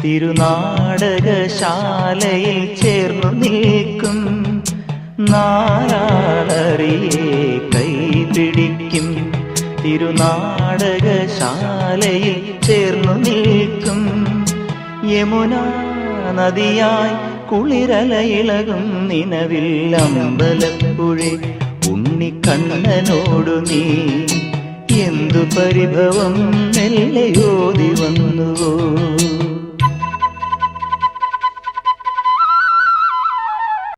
തിരുനാടകശാലയിൽ ചേർന്നു നിൽക്കും നാലാളറിയെ കൈപിടിക്കും. തിരുനാടകശാലയിൽ ചേർന്നു നിൽക്കും യമുന നദിയായി കുളിരലയിളകും നിലവിൽ അമ്പലപ്പുഴെ ഉണ്ണിക്കണ്ണനോടു നീ എന്തു പരിഭവം മെല്ലയോതി വന്നുവോ.